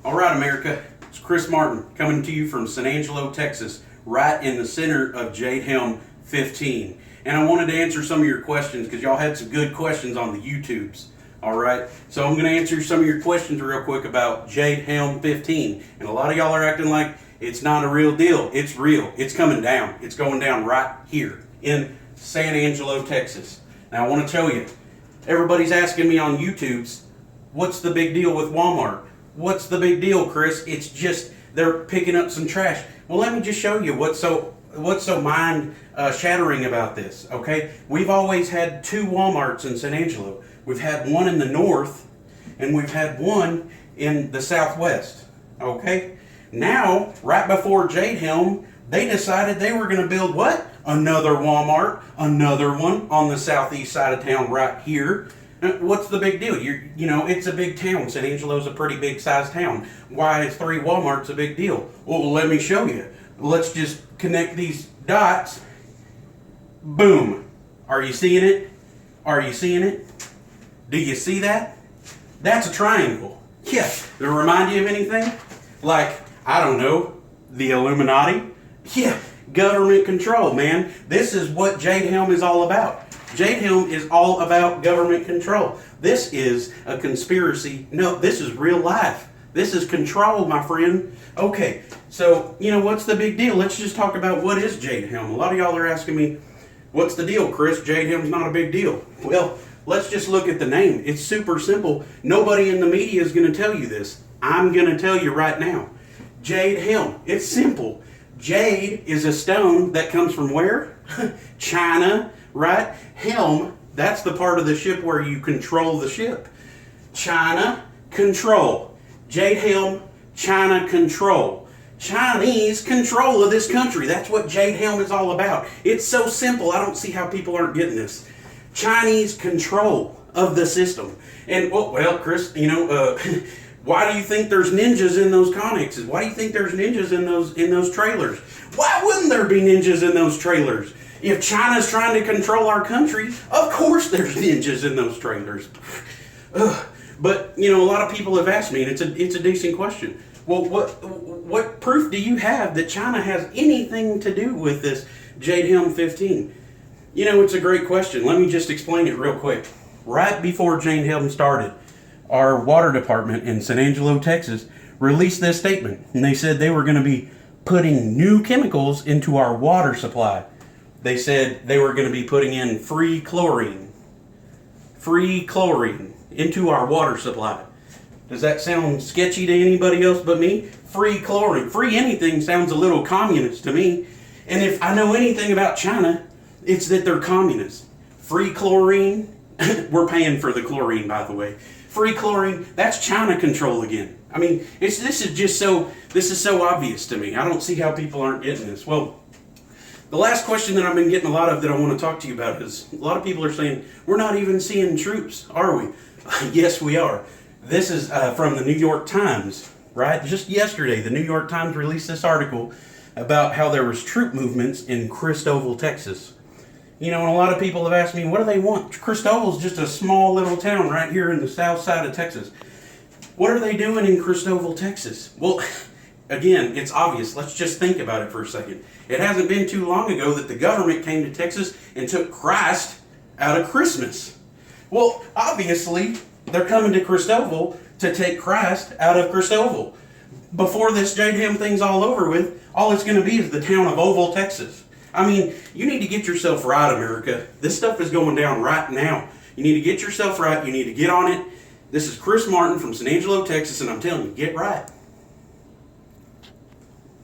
All right, America, it's Chris Martin coming to you from San Angelo, Texas, right in the center of Jade Helm 15. And I wanted to answer some of your questions because y'all had some good questions on the YouTubes. All right, so I'm going to answer some of your questions real quick about Jade Helm 15. And a lot of y'all are acting like it's not a real deal. It's real. It's coming down. It's going down right here in San Angelo, Texas. Now I want to tell you, everybody's asking me on YouTubes, what's the big deal with Walmart? What's the big deal, Chris? It's just they're picking up some trash. Well, let me just show you what's so mind shattering about this. Okay, we've always had two Walmarts in San Angelo. We've had one in the north, and we've had one in the southwest. Okay, now right before Jade Helm, they decided they were going to build what? Another Walmart, another one on the southeast side of town right here. What's the big deal? You know, it's a big town. San Angelo's a pretty big sized town. Why is 3 Walmarts a big deal? Well, let me show you. Let's just connect these dots. Boom. Are you seeing it? Are you seeing it? Do you see that? That's a triangle. Yeah. Does it remind you of anything? Like, I don't know, the Illuminati? Yeah. Government control, man. This is what Jade Helm is all about. Jade Helm is all about government control. This is a conspiracy. No, this is real life. This is control, my friend. Okay, so, you know, what's the big deal? Let's just talk about what is Jade Helm. A lot of y'all are asking me, what's the deal, Chris? Jade Helm's not a big deal. Well, let's just look at the name. It's super simple. Nobody in the media is going to tell you this. I'm going to tell you right now. Jade Helm. It's simple. Jade is a stone that comes from where? China, right? Helm, that's the part of the ship where you control the ship. China, control. Jade Helm, China, control. Chinese control of this country. That's what Jade Helm is all about. It's so simple. I don't see how people aren't getting this. Chinese control of the system. And, well, Chris, you know, why do you think there's ninjas in those connexes? Why do you think there's ninjas in those trailers? Why wouldn't there be ninjas in those trailers? If China's trying to control our country, of course there's ninjas in those trailers. But, you know, a lot of people have asked me, and it's a decent question. Well, what proof do you have that China has anything to do with this Jade Helm 15? You know, it's a great question. Let me just explain it real quick. Right before Jade Helm started, our water department in San Angelo, Texas, released this statement. And they said they were going to be putting new chemicals into our water supply. They said they were going to be putting in free chlorine into our water supply. Does that sound sketchy to anybody else but me? Free chlorine, free anything sounds a little communist to me. And if I know anything about China, it's that they're communists. Free chlorine, we're paying for the chlorine, by the way. Free chlorine, that's China control again. I mean, this is so obvious to me. I don't see how people aren't getting this. Well, the last question that I've been getting a lot of that I want to talk to you about is, a lot of people are saying, we're not even seeing troops, are we? Yes, we are. This is from the New York Times, right? Just yesterday, the New York Times released this article about how there was troop movements in Christoval, Texas. You know, and a lot of people have asked me, what do they want? Christoval's just a small little town right here in the south side of Texas. What are they doing in Christoval, Texas? Well, again, it's obvious. Let's just think about it for a second. It hasn't been too long ago that the government came to Texas and took Christ out of Christmas. Well, obviously, they're coming to Christoval to take Christ out of Christoval. Before this Jade Helm thing's all over with, all it's going to be is the town of Oval, Texas. I mean, you need to get yourself right, America. This stuff is going down right now. You need to get yourself right. You need to get on it. This is Chris Martin from San Angelo, Texas, and I'm telling you, get right.